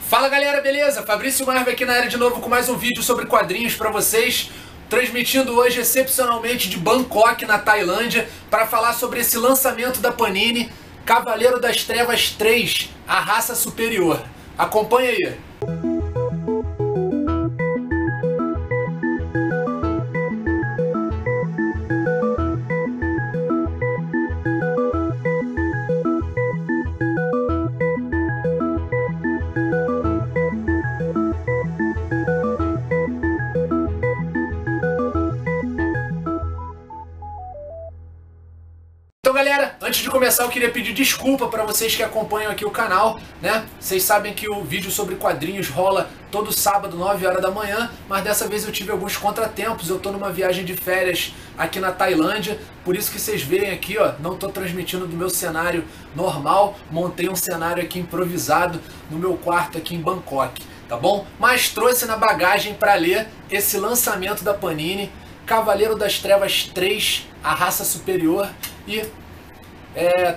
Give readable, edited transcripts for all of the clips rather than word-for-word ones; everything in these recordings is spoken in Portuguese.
Fala galera, beleza? Fabrício Marvel aqui na área de novo com mais um vídeo sobre quadrinhos pra vocês. Transmitindo hoje excepcionalmente de Bangkok, na Tailândia, para falar sobre esse lançamento da Panini, Cavaleiro das Trevas 3, A Raça Superior. Acompanha aí. Então galera, antes de começar eu queria pedir desculpa para vocês que acompanham aqui o canal, né? Vocês sabem que o vídeo sobre quadrinhos rola todo sábado, 9 horas da manhã, mas dessa vez eu tive alguns contratempos, eu tô numa viagem de férias aqui na Tailândia, por isso que vocês veem aqui, ó, não tô transmitindo do meu cenário normal, montei um cenário aqui improvisado no meu quarto aqui em Bangkok, tá bom? Mas trouxe na bagagem para ler esse lançamento da Panini, Cavaleiro das Trevas 3, A Raça Superior, e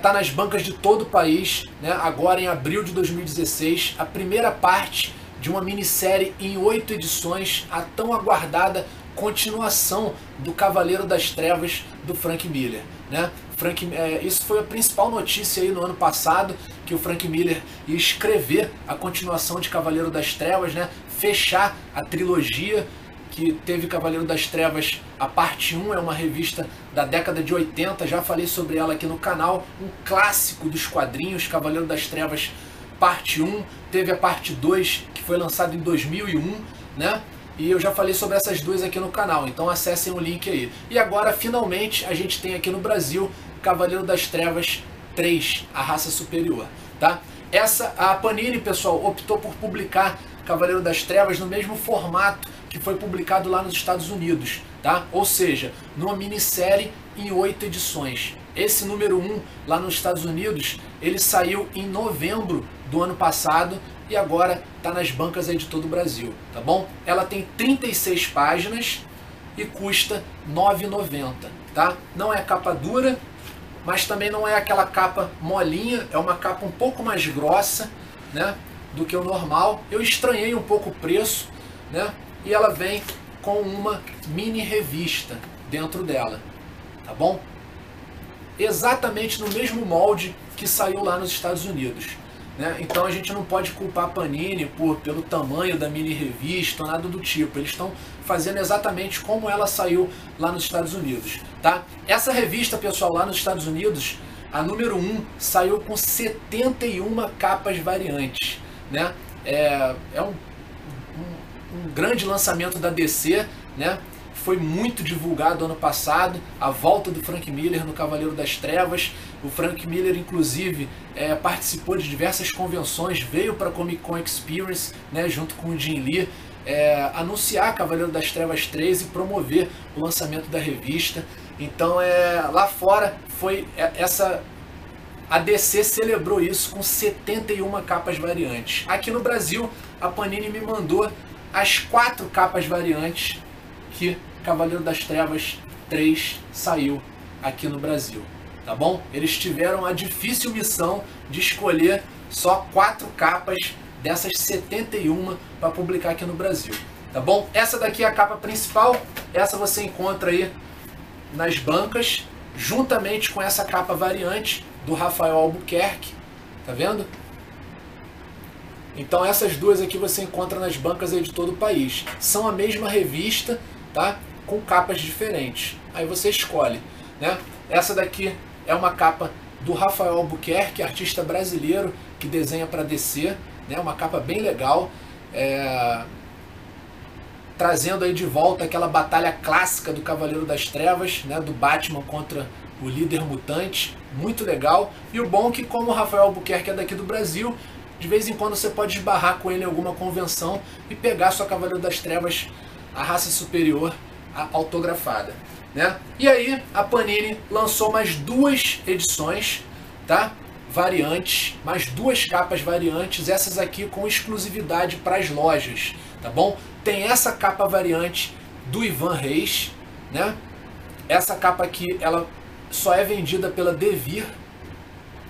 tá nas bancas de todo o país, né? Agora em abril de 2016, a primeira parte de uma minissérie em 8 edições, a tão aguardada continuação do Cavaleiro das Trevas do Frank Miller, né? Isso foi a principal notícia aí no ano passado, que o Frank Miller ia escrever a continuação de Cavaleiro das Trevas, né? Fechar a trilogia que teve Cavaleiro das Trevas, a parte 1, é uma revista da década de 80, já falei sobre ela aqui no canal, um clássico dos quadrinhos, Cavaleiro das Trevas, parte 1, teve a parte 2, que foi lançada em 2001, né? E eu já falei sobre essas duas aqui no canal, então acessem o link aí. E agora, finalmente, a gente tem aqui no Brasil, Cavaleiro das Trevas 3, A Raça Superior, tá? A Panini, pessoal, optou por publicar Cavaleiro das Trevas no mesmo formato que foi publicado lá nos Estados Unidos, tá? Ou seja, numa minissérie em 8 edições. Esse número 1 lá nos Estados Unidos, ele saiu em novembro do ano passado e agora está nas bancas aí de todo o Brasil, tá bom? Ela tem 36 páginas e custa R$ 9,90, tá? Não é capa dura, mas também não é aquela capa molinha, é uma capa um pouco mais grossa, né, do que o normal. Eu estranhei um pouco o preço, né? E ela vem com uma mini revista dentro dela, tá bom? Exatamente no mesmo molde que saiu lá nos Estados Unidos, né? Então a gente não pode culpar a Panini pelo tamanho da mini revista ou nada do tipo. Eles estão fazendo exatamente como ela saiu lá nos Estados Unidos, tá? Essa revista, pessoal, lá nos Estados Unidos, a número 1 saiu com 71 capas variantes, né? É um grande lançamento da DC, né? Foi muito divulgado ano passado, a volta do Frank Miller no Cavaleiro das Trevas. O Frank Miller, inclusive, participou de diversas convenções, veio para a Comic Con Experience, né, junto com o Jim Lee, anunciar Cavaleiro das Trevas 3 e promover o lançamento da revista. Então, lá fora, a DC celebrou isso com 71 capas variantes. Aqui no Brasil, a Panini me mandou as 4 capas variantes que Cavaleiro das Trevas 3 saiu aqui no Brasil, tá bom? Eles tiveram a difícil missão de escolher só 4 capas dessas 71 para publicar aqui no Brasil, tá bom? Essa daqui é a capa principal, essa você encontra aí nas bancas, juntamente com essa capa variante do Rafael Albuquerque, tá vendo? Então essas duas aqui você encontra nas bancas aí de todo o país. São a mesma revista, tá? Com capas diferentes. Aí você escolhe, né? Essa daqui é uma capa do Rafael Albuquerque, artista brasileiro que desenha para DC, né? Uma capa bem legal, trazendo aí de volta aquela batalha clássica do Cavaleiro das Trevas, né? Do Batman contra o líder mutante, muito legal. E o bom é que, como o Rafael Albuquerque é daqui do Brasil, de vez em quando você pode esbarrar com ele em alguma convenção e pegar sua Cavaleiro das Trevas, A Raça Superior, autografada, né? E aí a Panini lançou mais 2 edições, tá? Variantes, mais 2 capas variantes, essas aqui com exclusividade para as lojas, tá bom? Tem essa capa variante do Ivan Reis, né? Essa capa aqui, ela só é vendida pela Devir,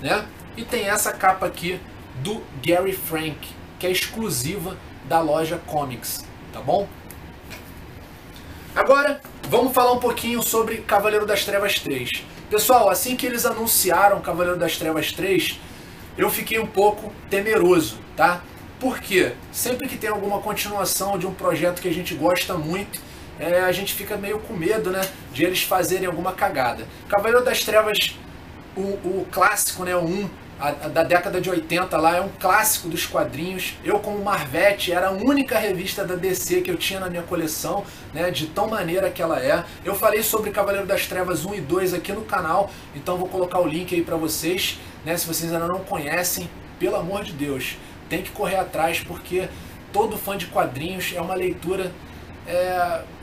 né? E tem essa capa aqui do Gary Frank, que é exclusiva da loja Comics, tá bom? Agora, vamos falar um pouquinho sobre Cavaleiro das Trevas 3. Pessoal, assim que eles anunciaram Cavaleiro das Trevas 3, eu fiquei um pouco temeroso, tá? Por quê? Sempre que tem alguma continuação de um projeto que a gente gosta muito, a gente fica meio com medo, né, de eles fazerem alguma cagada. Cavaleiro das Trevas, o clássico, né, o 1, da década de 80 lá, é um clássico dos quadrinhos. Eu, como Marvete, era a única revista da DC que eu tinha na minha coleção, né, de tão maneira que ela é. Eu falei sobre Cavaleiro das Trevas 1 e 2 aqui no canal, então vou colocar o link aí pra vocês, né, se vocês ainda não conhecem, pelo amor de Deus, tem que correr atrás, porque todo fã de quadrinhos é uma leitura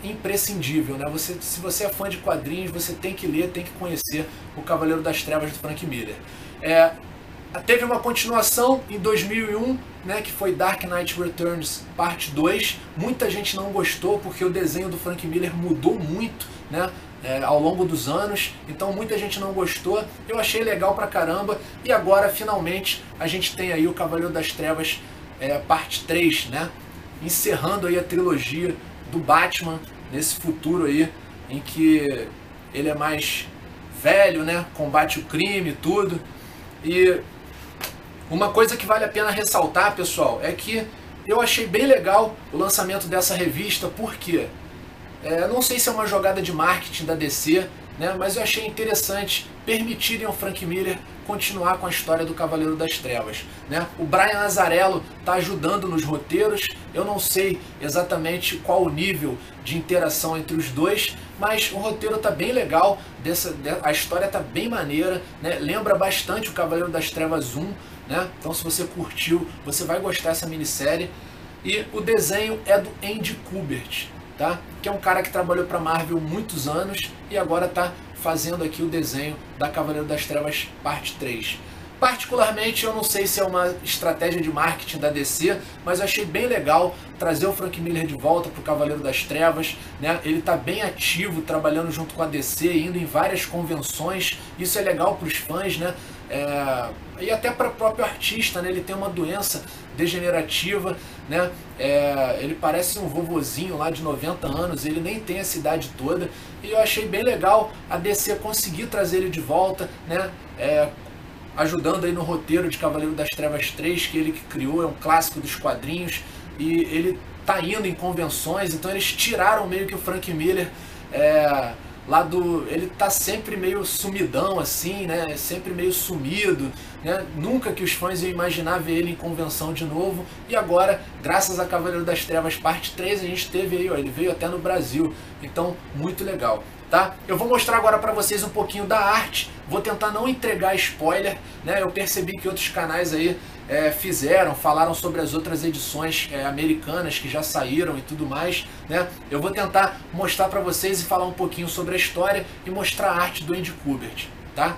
imprescindível, né? Se você é fã de quadrinhos, você tem que ler, tem que conhecer o Cavaleiro das Trevas do Frank Miller. Teve uma continuação em 2001, né, que foi Dark Knight Returns parte 2. Muita gente não gostou porque o desenho do Frank Miller mudou muito, né, ao longo dos anos, então muita gente não gostou. Eu achei legal pra caramba, e agora finalmente a gente tem aí o Cavaleiro das Trevas parte 3, né, encerrando aí a trilogia do Batman nesse futuro aí em que ele é mais velho, né, combate o crime e tudo. E uma coisa que vale a pena ressaltar, pessoal, é que eu achei bem legal o lançamento dessa revista, porque não sei se é uma jogada de marketing da DC, né, mas eu achei interessante permitirem ao Frank Miller continuar com a história do Cavaleiro das Trevas, né? O Brian Azzarello está ajudando nos roteiros. Eu não sei exatamente qual o nível de interação entre os dois, mas o roteiro tá bem legal, a história tá bem maneira, né? Lembra bastante o Cavaleiro das Trevas 1, né? Então, se você curtiu, você vai gostar dessa minissérie. E o desenho é do Andy Kubert, tá? Que é um cara que trabalhou para Marvel muitos anos e agora tá fazendo aqui o desenho da Cavaleiro das Trevas parte 3. Particularmente, eu não sei se é uma estratégia de marketing da DC, mas eu achei bem legal trazer o Frank Miller de volta para o Cavaleiro das Trevas, né? Ele está bem ativo, trabalhando junto com a DC, indo em várias convenções. Isso é legal para os fãs, né? E até para o próprio artista, né? Ele tem uma doença degenerativa, né? Ele parece um vovozinho lá de 90 anos, ele nem tem essa idade toda, e eu achei bem legal a DC conseguir trazer ele de volta, né? Ajudando aí no roteiro de Cavaleiro das Trevas 3, que ele que criou, é um clássico dos quadrinhos, e ele tá indo em convenções, então eles tiraram meio que o Frank Miller ele tá sempre meio sumidão assim, né, sempre meio sumido, né, nunca que os fãs iam imaginar ver ele em convenção de novo, e agora, graças a Cavaleiro das Trevas parte 3, a gente teve aí, ó, ele veio até no Brasil, então muito legal. Tá? Eu vou mostrar agora para vocês um pouquinho da arte, vou tentar não entregar spoiler, né? Eu percebi que outros canais aí falaram sobre as outras edições americanas que já saíram e tudo mais, né? Eu vou tentar mostrar para vocês e falar um pouquinho sobre a história e mostrar a arte do Andy Kubert, tá?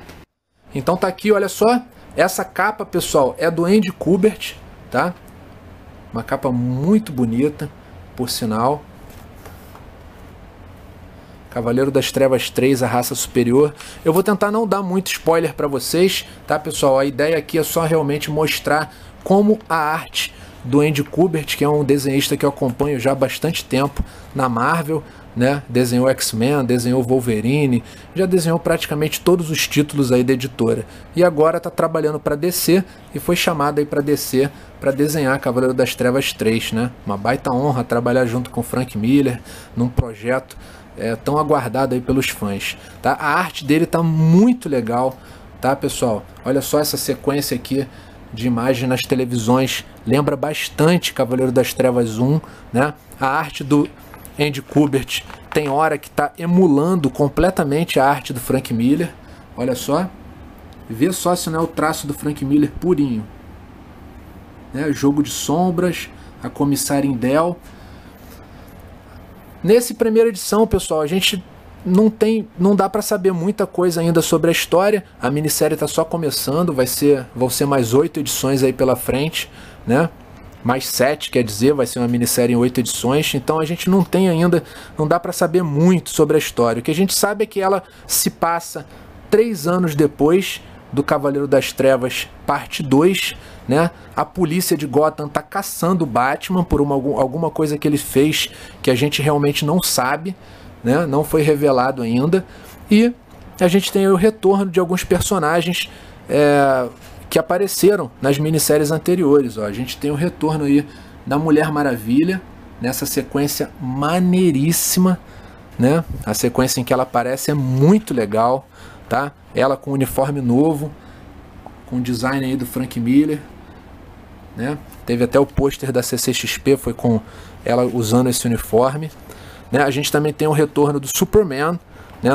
Então tá aqui, olha só, essa capa, pessoal, é do Andy Kubert, tá? Uma capa muito bonita, por sinal. Cavaleiro das Trevas 3, a raça superior. Eu vou tentar não dar muito spoiler para vocês, tá, pessoal? A ideia aqui é só realmente mostrar como a arte do Andy Kubert, que é um desenhista que eu acompanho já há bastante tempo na Marvel, né? Desenhou X-Men, desenhou Wolverine, já desenhou praticamente todos os títulos aí da editora. E agora está trabalhando para DC e foi chamado aí para DC para desenhar Cavaleiro das Trevas 3, né? Uma baita honra trabalhar junto com Frank Miller num projeto tão aguardado aí pelos fãs, tá? A arte dele tá muito legal, tá, pessoal? Olha só essa sequência aqui de imagem nas televisões, lembra bastante Cavaleiro das Trevas 1, né? A arte do Andy Kubert tem hora que tá emulando completamente a arte do Frank Miller, olha só, vê só se não é o traço do Frank Miller purinho, né? Jogo de sombras, a comissária Indel. Nesse primeira edição, pessoal, a gente não dá para saber muita coisa ainda sobre a história. A minissérie está só começando, vão ser mais 8 edições aí pela frente, né? Mais 7, quer dizer, vai ser uma minissérie em 8 edições. Então a gente não tem ainda, não dá para saber muito sobre a história. O que a gente sabe é que ela se passa 3 anos depois do Cavaleiro das Trevas parte 2, né? A polícia de Gotham está caçando o Batman por alguma coisa que ele fez que a gente realmente não sabe, né? Não foi revelado ainda. E a gente tem o retorno de alguns personagens que apareceram nas minisséries anteriores. Ó. A gente tem o retorno aí da Mulher Maravilha, nessa sequência maneiríssima, né? A sequência em que ela aparece é muito legal, tá? Ela com uniforme novo, com o design aí do Frank Miller, né? Teve até o pôster da CCXP, foi com ela usando esse uniforme, né? A gente também tem o retorno do Superman, né? A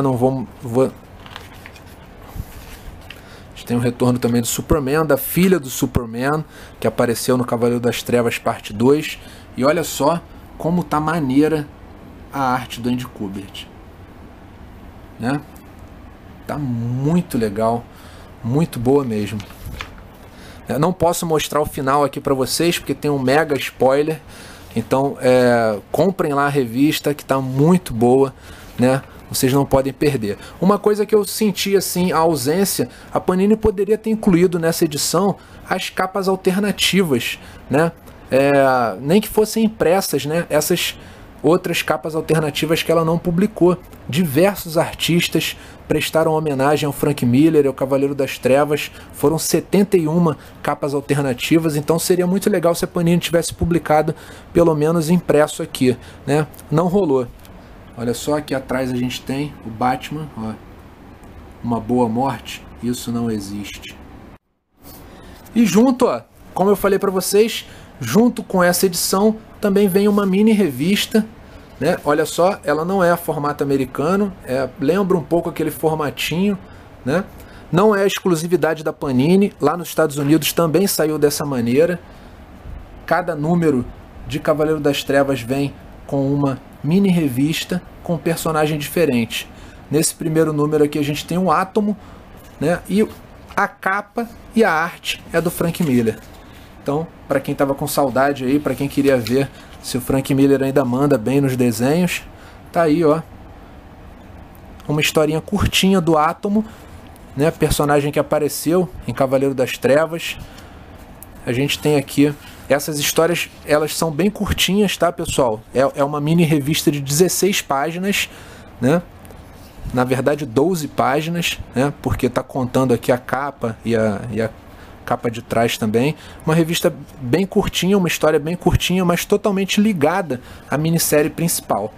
gente tem o retorno também do Superman, da filha do Superman, que apareceu no Cavaleiro das Trevas parte 2. E olha só como tá maneira a arte do Andy Kubert, né? Tá muito legal, muito boa mesmo. Eu não posso mostrar o final aqui para vocês porque tem um mega spoiler. Então comprem lá a revista que tá muito boa, né? Vocês não podem perder. Uma coisa que eu senti assim, a ausência, a Panini poderia ter incluído nessa edição as capas alternativas, né? Nem que fossem impressas, né? Essas outras capas alternativas que ela não publicou. Diversos artistas prestaram homenagem ao Frank Miller e ao Cavaleiro das Trevas. Foram 71 capas alternativas, então seria muito legal se a Panini tivesse publicado pelo menos impresso aqui, né? Não rolou. Olha só, aqui atrás a gente tem o Batman, ó. Uma boa morte, isso não existe. E junto, ó, como eu falei para vocês, junto com essa edição também vem uma mini revista, né? Olha só, ela não é formato americano, lembra um pouco aquele formatinho, né? Não é exclusividade da Panini, lá nos Estados Unidos também saiu dessa maneira. Cada número de Cavaleiro das Trevas vem com uma mini revista com um personagem diferente. Nesse primeiro número aqui a gente tem um Átomo, né? E a capa e a arte é do Frank Miller. Então, para quem estava com saudade aí, para quem queria ver se o Frank Miller ainda manda bem nos desenhos, tá aí, ó, uma historinha curtinha do Átomo, né? Personagem que apareceu em Cavaleiro das Trevas. A gente tem aqui essas histórias, elas são bem curtinhas, tá, pessoal? É uma mini revista de 16 páginas, né? Na verdade 12 páginas, né? Porque tá contando aqui a capa e a capa de trás também. Uma revista bem curtinha, uma história bem curtinha, mas totalmente ligada à minissérie principal,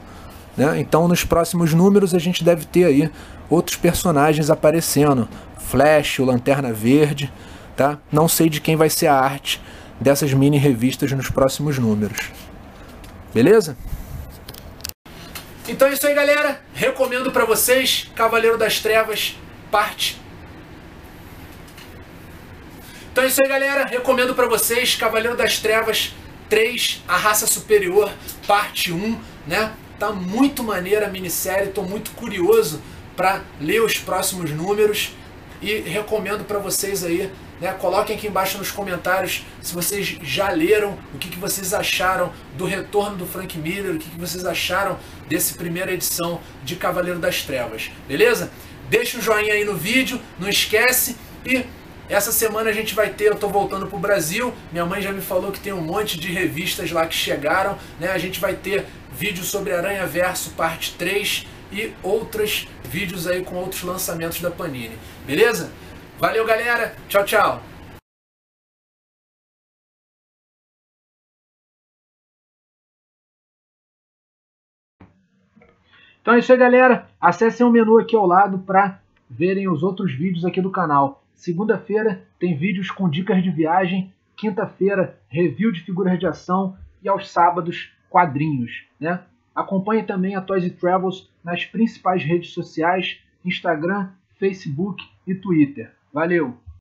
né? Então nos próximos números a gente deve ter aí outros personagens aparecendo. Flash, o Lanterna Verde, tá? Não sei de quem vai ser a arte dessas mini revistas nos próximos números. Beleza? Então é isso aí, galera. Recomendo para vocês Cavaleiro das Trevas, parte... Então é isso aí, galera. Recomendo para vocês Cavaleiro das Trevas 3, A Raça Superior, parte 1, né? Tá muito maneira a minissérie, tô muito curioso para ler os próximos números e recomendo para vocês aí, né? Coloquem aqui embaixo nos comentários se vocês já leram, o que vocês acharam do retorno do Frank Miller, o que vocês acharam dessa primeira edição de Cavaleiro das Trevas, beleza? Deixa um joinha aí no vídeo, não esquece. E essa semana a gente vai ter, eu tô voltando pro Brasil, minha mãe já me falou que tem um monte de revistas lá que chegaram, né? A gente vai ter vídeo sobre Aranha Verso parte 3 e outros vídeos aí com outros lançamentos da Panini, beleza? Valeu, galera, tchau, tchau! Então é isso aí, galera, acessem o menu aqui ao lado para verem os outros vídeos aqui do canal. Segunda-feira tem vídeos com dicas de viagem, quinta-feira review de figuras de ação e aos sábados quadrinhos, né? Acompanhe também a Toys Travels nas principais redes sociais, Instagram, Facebook e Twitter. Valeu!